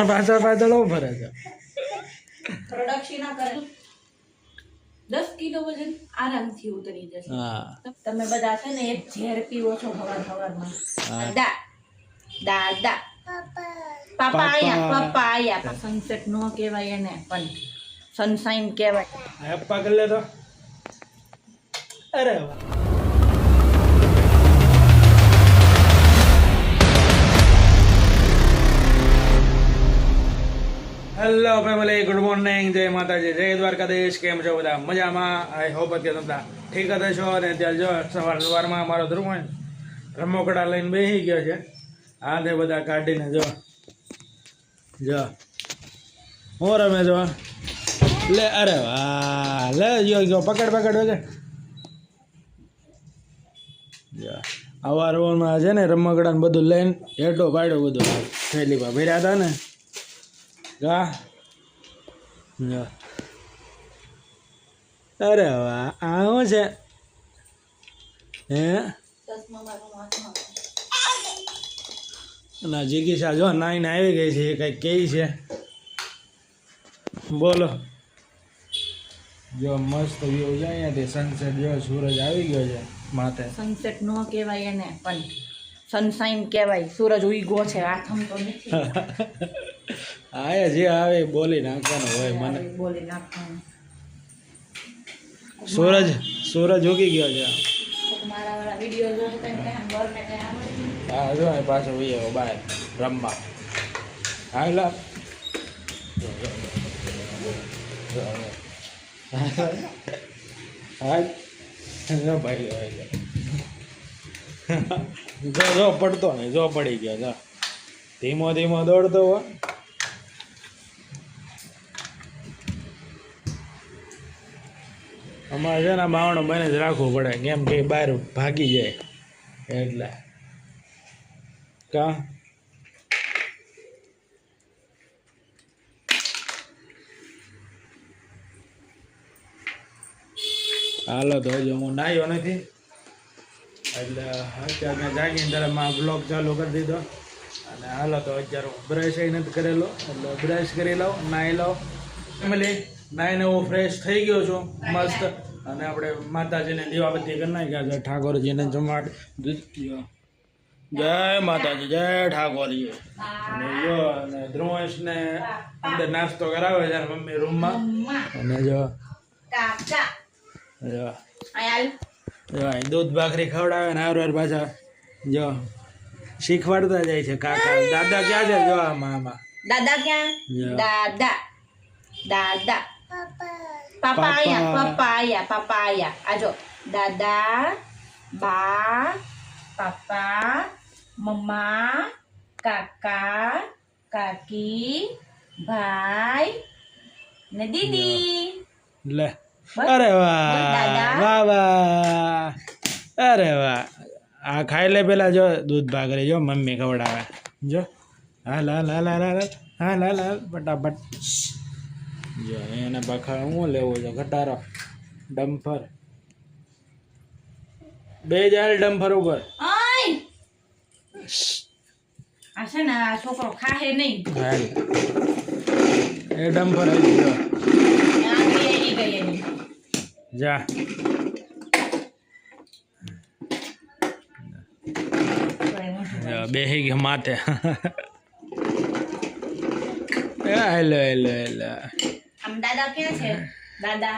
પાછળ પાછળ ફરે છે. પ્રદક્ષિણા કરે 10 કિલો વજન આરામથી ઉતરી જશે. તમે બધા છે ને એક ઝેર પીવો છો હવારમાં. દાદા પપાયા સનસેટ નો કહેવાય એને પણ સનશાઈન કહેવાય. અપ્પા કરી લે તો. અરે વાહ. હેલો ફેમિલી, ગુડ મોર્નિંગ, જય માતાજી, જય દ્વારકાધીશ. કેમ છો બધા? મજામાં? આઈ હોપ કે તમે ઠીક જ છો. અને અત્યારે જો સવારમાં મારો ધ્રુવ રમકડા લઈને બેસી ગયો છે. આ તે બધા કાઢીને જો હું રમે જો લે. અરે વાહ, લે જો પકડ વગર આવા રોડમાં છે ને રમકડા ને બધું લઈને હેઠો પાડ્યો બધું થેલીમાં ભર્યા હતા ને. અરે વાહ, આ શું છે? હે ના જિગીશા જો નાઈને આવી ગઈ છે. કઈ કેઈ છે બોલો. જો મસ્ત વ્યૂ છે અહીંયાથી સનસેટ. જો સૂરજ આવી ગયો છે માથે. સનસેટ નો કહેવાય એને પણ સનશાઈન કહેવાય. સૂરજ ઉઈગો છે, આથમ તો નથી. હા, જે આવે બોલી નાખવાનું હોય મને. બોલી નાખવાનું. સૂરજ ઉગી ગયો છે. મારા વાળા વિડિયો જોતો તો એમ ઘર ને કઈ આવડે. હા જો પાછો ઉયો બહાર રમવા. હા લા હા જો ભાઈ જો પડતો ને જો પડી ગયો. જો ધીમો ધીમો દોડતો હોય. અમારે છે ને બાવણો બને જ રાખવું પડે, કેમ કે બહાર ભાગી જાય એટલે. કા હાલો તો હજુ હું નાહ્યો નથી એટલે અત્યારે મેં જાગીને તરફ બ્લોગ ચાલુ કરી દીધો. અને હાલો તો અત્યારે હું બ્રશ નથી કરેલો એટલે બ્રશ કરી લઉં, નાહી લઉં. ફેમિલી નાહીને હું ફ્રેશ થઈ ગયો છું મસ્ત. અને આપણે માતાજીને દીવાબત્તી કરી નાખ્યા છે. ઠાકોરજીને જમાડ. જય માતાજી, જય ઠાકોરજી. અને જો અને ધ્રુવેશને અંદર નાસ્તો કરાવે છે મમ્મી રૂમમાં. અને જો દૂધ ભાખરી ખવડાવે ને હાર પાછા જો શીખવાડતા જાય છે. કાકા દાદા ક્યાં છે? જો મામા દાદા ક્યાં? દાદા પપાયા આજો દાદા, બા, પપ્પા, મમ્મા, કાકા, કાકી, ભાઈ ને દીદી. લે અરે વાહ વાહ વાહ. અરે વાહ, આ ખાઈ લે પેલા. જો દૂધ ભાખરી જો મમ્મી ખવડાવે. જો હાલ હાલ હાલ હાલ હાલ હાલ હાલ હાલ ફટાફટ. જો એને બખાર શું લેવો છે? ઘટારો ડમ્ફર. બે જાય ડમ્ફર ઉપર. આ છે ને આ છોકરો ખાહે નહીં. એ ડમ્ફર આવી ગયો. જા બેહી ગયો માથે. Hello hello hello. આમ દાદા ક્યાં છે? દાદા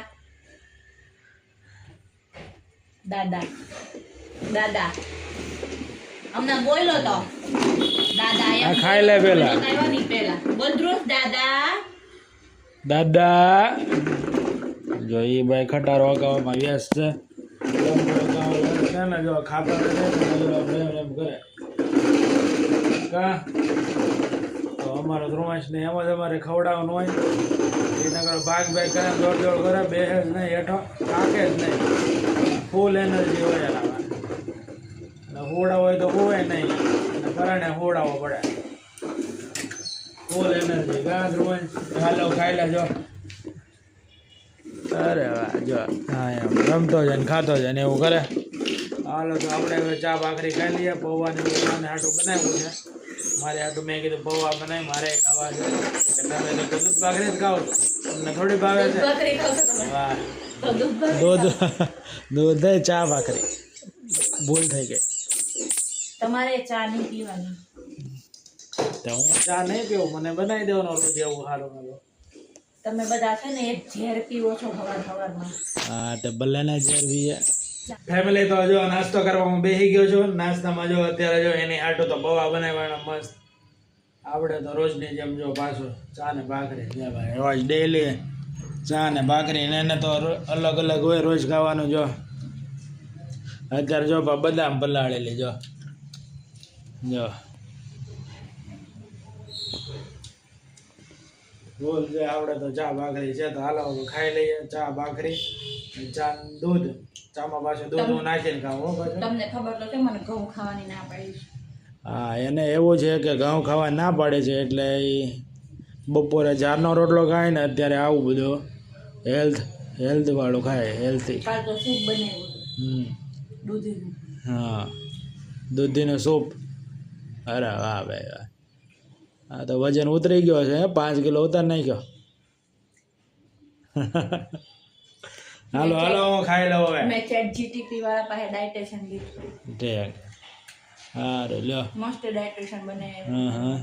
દાદા દાદા હમણાં બોલો તો દાદા એમ ખાઈ લે પેલા. બોલ ધ્રુવ દાદા દાદા. જો એ ભાઈ ખટારો હકાવવામાં વ્યસ્ત છે. જો ખાતા કરે કા તો અમારો ધ્રુવાંશ ને એમ જ અમારે ખવડાવવાનું હોય. એના કરો ભાગ કરે, દોડ કરે, બેસે જ નહીં હેઠો, થાકે જ નહીં. ફૂલ એનર્જી હોય એનામાં. હોડા હોય તો હોવે નહીં, અને પરાણે હોડાવો પડે. ફૂલ એનર્જી કા ધ્રુવાંશ. હાલો ખાઈ લેજો. અરે વાહ, જો હા એમ રમતો જાય ને ખાતો જાય ને એવું કરે. હાલો તો આપણે હવે ચા ભાખરી ખાઈ લઈએ. પૌવાની હાટું બનાવ્યું છે. મારે આટલું મેં કીધું પૌવા બનાવી મારે ખાવા છે. તમે તો દૂધ ભાખરી જ ખાઓ છો, તમને થોડી ભાવે છે. ભાખરી ખાવ છો તમે? વાહ, તો દૂધ ભાખરી દૂધ ખાઓ. દૂધ ચા ભાખરી ભૂલ થઈ ગઈ. તમારે ચા નહીં પીવાની. તો હું ચા નહીં પીવું, મને બનાવી દેવાનો રોજ એવું સારું સારું. તમે બધા છે ને એક ઝેર પીવો છો સવારમાં. હા તો ભલે ના ઝેર પીએ. ફેમિલી તો જો નાસ્તો કરવામાં બેસી ગયો છો. નાસ્તામાં જો અત્યારે જો એની આટો તો પૌવા બનાવવાના મસ્ત આપણે તો રોજની જેમ જો પાછું ચા ને ભાખરી છે ભાઈ, રોજ ડેલી ચા ને ભાખરી ને એને તો અલગ અલગ હોય રોજ ખાવાનું. જો અત્યારે જો બદામ પલાળેલી જો રોજ જે આવડે તો ચા ભાખરી છે તો હાલો ખાઈ લઈએ ચા ભાખરી, ચા દૂધ. ચામાં પાછું દૂધ હું નાખીને ખાવું પાછું. તમને ખબર તો છે મને ઘઉં ખાવાની ના પાડી છે. હા, એને એવું છે કે ઘઉં ખાવા ના પાડે છે એટલે એ બપોરે ચારનો રોટલો ખાય ને અત્યારે આવું બધું હેલ્થ વાળું ખાય, હેલ્થી. કાલ તો સૂપ બનાવ્યું દૂધીનું. હા, દૂધીનો સૂપ. અરે વાહ ભાઈ વાહ. હા તો વજન ઉતરી ગયો છે, 5 કિલો ઉતાર નાખ્યો. હાલો હાલો હું ખાઈ લઉં હવે. મેં ChatGPT વાળા પાસે ડાયટેશન લીધું. ઠીક, સારું લ્યો. મસ્ત ડાયટેશન બનાવ્યું. હા.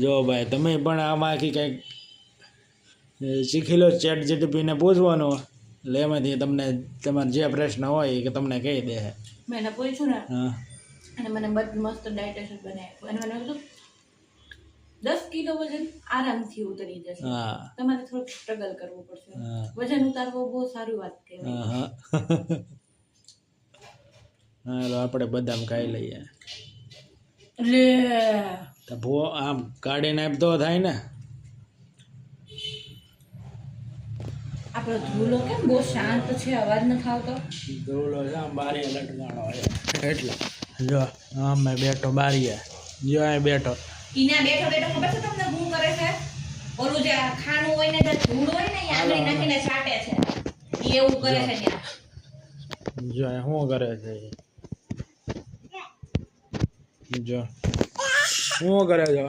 જો ભાઈ તમે પણ આમાંથી કંઈક શીખી લો. ChatGPT ને પૂછવાનું એટલે એમાંથી તમને તમારે જે પ્રશ્ન હોય એ કે તમને કહી દે. મેં એને પૂછ્યું ને હા, અને મને બધું મસ્ત ડાયટેશન બનાવ્યું અને મને કીધું 10 કિલો વજન આરામથી ઉતરી જશે. હા, તમારે થોડુંક સ્ટ્રગલ કરવું પડશે. હા. વજન ઉતારવો બહુ સારી વાત કહેવાય. હા. હાલો આપણે બદામ ખાઈ લઈએ. લે તો ભૂ આમ કાઢીને આપતો થાય ને. આપણો ધૂલો કેમ બહુ શાંત છે, અવાજ નથી આવતો. ધૂલો છે આમ બારીએ લટકાણો હોય એટલે જો આમ મેં બેઠો બારીએ, જો અહીં બેઠો. ઈના બેઠો બેઠો ખબર છે તમને શું કરે છે? ઓલું જે ખાનું હોય ને જે ધૂળ હોય ને એ આંગળી નાખીને છાંટે છે. ઈ એવું કરે છે ત્યાં. જો અહીં શું કરે છે જો શું કરે છે.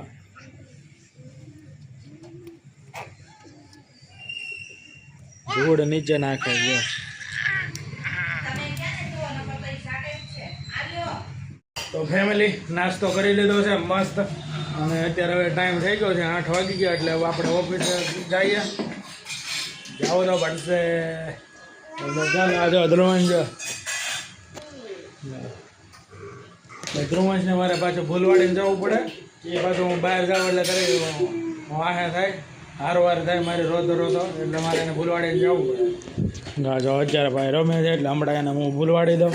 ધૂળ નીચે નાખે છે. તમે ક્યાં ને જોવાનો પણ તઈ છાંટે જ છે. આલ્યો તો ફેમિલી નાસ્તો કરી લીધો છે મસ્ત, અને અત્યારે હવે ટાઈમ થઈ ગયો છે 8 વાગી ગયા એટલે હવે આપણે ઓફિસે જઈએ. જાઓ તો પડશે. ચાલો આજો ધ્રુવંશ ધ્રુવંશને મારે પાછું ભૂલવાડીને જવું પડે. એ પાછું હું બહાર જાઉં એટલે કરી વાહે થાય હારવાર થાય મારી રોતો એટલે મારે એને ભૂલવાડીને જવું પડે. જો અત્યારે ભાઈ રમે છે એટલે હમણાં એને હું ભૂલવાડી દઉં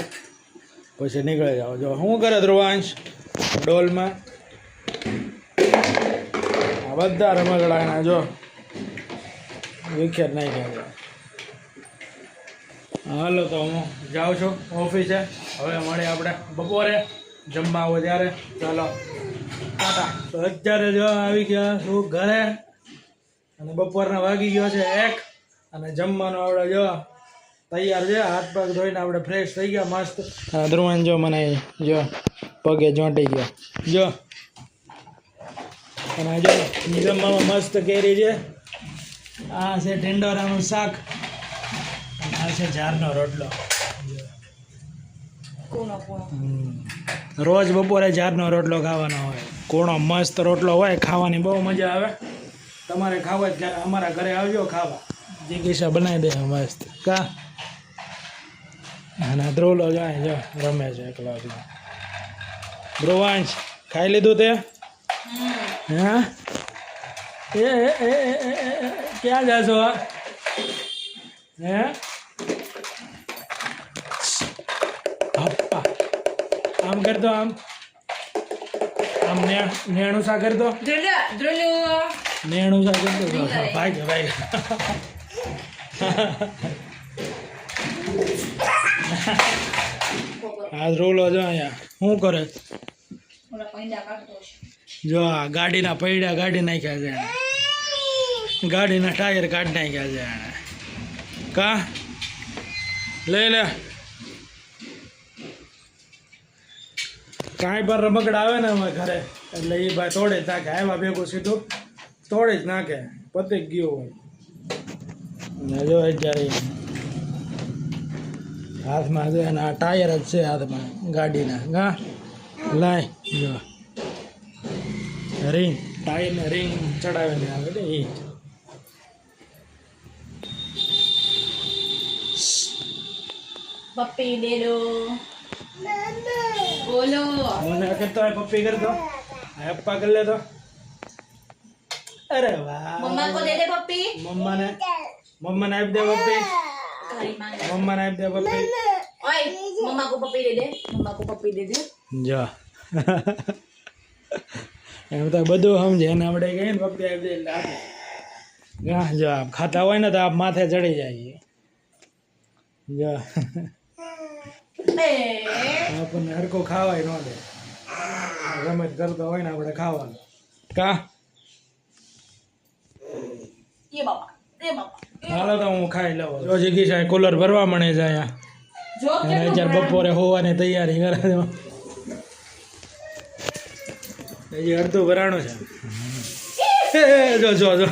પછી નીકળી જાઓ. જો શું કરે ધ્રુવાંશ ડોલમાં? આ બધા રમકડા એના જો વિખેર નાખ્યા છે. હાલો તો હું જાઉં છું ઓફિસે. હવે મળીએ આપણે બપોરે જમવા આવો ત્યારે. ચાલો ટાટા. તો અત્યારે જો આવી ગયા શું ઘરે, અને બપોરના વાગી ગયો છે 1 અને જમવાનું આપણે જો તૈયાર છે. હાથ પગ ધોઈને આપણે ફ્રેશ થઈ ગયા મસ્ત. હા ધ્રુવન જો મને જો પગે ચોંટી ગયો જો. અને જો જમવામાં મસ્ત કેરી છે. આ છે ઢીંડોરાનું શાક, આ છે ઝારનો રોટલો. કોનો કોનો રોજ બપોરે ઝારનો રોટલો ખાવાનો હોય. કોણો મસ્ત રોટલો હોય, ખાવાની બહુ મજા આવે. તમારે ખાવા જ ક્યારે અમારા ઘરે આવજો ખાવા. જિગીશા બનાવી દે મસ્ત કા. અને ધ્રુવલો જાય જો રમે છે એકલો. ધ્રુવાંશ ખાઈ લીધું તે? હા એ ક્યાં જાશો? હે આમ કરતો આમ નેણું સા કરતો નેણું સા કરતો ભાઈ ભાઈ. આ રોલો જો અહીંયા શું કરે જો. આ ગાડીના પૈડા કાઢી નાખ્યા છે એણે. ગાડીના ટાયર કાઢી નાખ્યા છે એણે. કા લઈ લે કાંઈ પર રમકડા આવે ને અમારે ઘરે એટલે એ ભાઈ તોડે જ નાખે. આવ્યા ભેગું સીધું તોડે જ નાખે, પતી જ ગયું હોય. ને જો અત્યારે હાથમાં જો એના ટાયર જ છે હાથમાં ગાડીના. ગા લાય જો રિંગ, ટાયરને રિંગ ચડાવેલી આવે ને એ. પપ્પી દે દો. બોલો. મને કરતો હોય પપ્પી કરતો, પપ્પા કરી લેતો. અરે વાહ, મમ્મા કો દે દે પપ્પી. મમ્માને આપી દે પપ્પી, ઘરી માંગે. મમ્માને આપી દે પપ્પી. ઓય મમ્મા કો પપ્પી દે દે. મમ્મા કો પપ્પી દે દે. જો એમ તો બધું સમજે એને આપણે કહીએ ને પપ્પી આપી દે એટલે આપે. હા જો આપ ખાતા હોય ને તો આપ માથે ચડી જાય. જો એ આપણને હરકો ખાવાય ન દે, રમત કરતો હોય ને આપણે ખાવાનું. કા એ બાપા એ બાપા. હાલો તો હું ખાઈ લઉં. જો જગી સાહેબ કુલર ભરવા મળે છે અહીંયા. જો અને કેટલું અત્યારે બપોરે હોવાની તૈયારી કરે છે. હજી અડધું ભરાણું છે. જો જો જો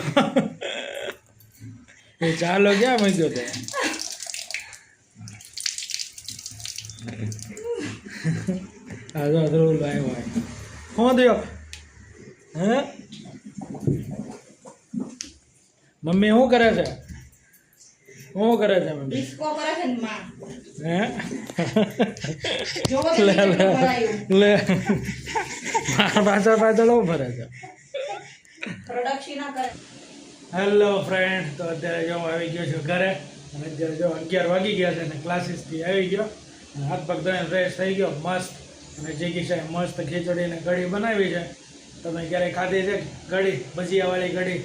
એ ચાલો ક્યાં મૂક્યો તે? હા જો ધ્રુવભાઈ ભાઈ શું થયો? હે મમ્મી શું કરે છે? શું કરે છે મમ્મી? ડિસ્કો કરે છે ને માં. હે જો લે કેટલું લે ભરાયું. લે પાછળ પાછળ શું ફરે છે? પ્રદક્ષિણા કરે. હેલો ફ્રેન્ડ, તો અત્યારે જો હું આવી ગયો છું ઘરે. અને અત્યારે જો 11 વાગી ગયા છે અને ક્લાસીસથી આવી ગયો અને હાથ પગ ધોઈને ફ્રેશ થઈ ગયો મસ્ત. અને જગી સાહેબ મસ્ત ખીચડી ને કઢી બનાવી છે. તમે ક્યારેય ખાધી છે કઢી? ભજીયાવાળી કઢી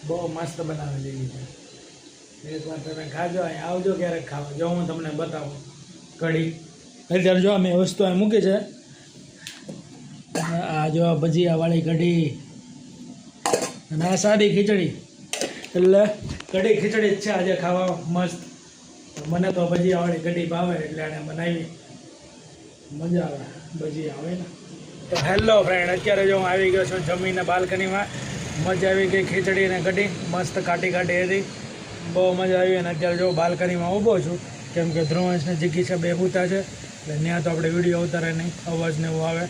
બહુ મસ્ત બનાવેલી છે. એકવાર તમે ખાજો, અહીં આવજો ક્યારેક ખાવા. જો હું તમને બતાવું કઢી. અત્યારે જો મેં વસ્તુ અહીં મૂકી છે. આ જો ભજીયાવાળી કઢી અને આ સાદી ખીચડી. એટલે કઢી ખીચડી જ છે આજે ખાવા મસ્ત. મને તો ભજીયાવાળી કઢી ભાવે એટલે એને બનાવી, મજા આવે ભજીયા આવે ને. તો હેલો ફ્રેન્ડ, અત્યારે જો હું આવી ગયો છું જમીને બાલ્કનીમાં. મજા આવી ગઈ ખીચડી અને કઢી મસ્ત કાટી કાટી હતી, બહુ મજા આવી. અને અત્યારે જો બાલ્કનીમાં ઊભો છું કેમ કે ધ્રુવંશ ને જીગી છે બે ભૂતા છે એટલે ત્યાં તો આપણે વિડીયો ઉતારે નહીં, અવાજ ને એવું આવે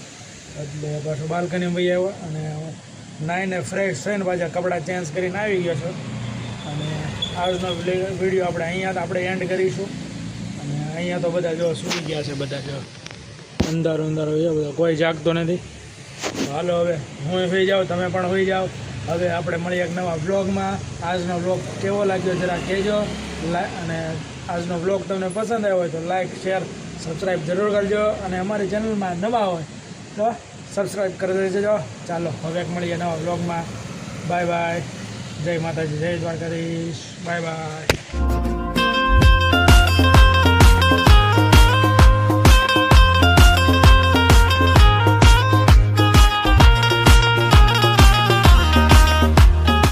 એટલે પાછું બાલ્કની વહી આવ્યો. અને નાઈને ફ્રેશ થઈને પાછા કપડાં ચેન્જ કરીને આવી ગયો છું. અને આજનો વિડીયો આપણે એન્ડ કરીશું. અને અહીંયા તો બધા જો સૂઈ ગયા છે, બધા જો અંધારું અંધારું છે, બધો કોઈ જાગતો નથી. તો હાલો હવે હું સુઈ જાઉં, તમે પણ સુઈ જાઓ. હવે આપણે મળીએ એક નવા વ્લોગમાં. આજનો વ્લોગ કેવો લાગ્યો જરા કહેજો. અને આજનો વ્લોગ તમને પસંદ આવ્યો હોય તો લાઈક શેર સબસ્ક્રાઈબ જરૂર કરજો. અને અમારી ચેનલમાં નવા હોય તો સબસ્ક્રાઈબ કરી દેજો. ચાલો હવે મળીએ નવા વ્લોગમાં. Bye bye. જય માતાજી, જય દ્વારકાધીશ. Bye bye.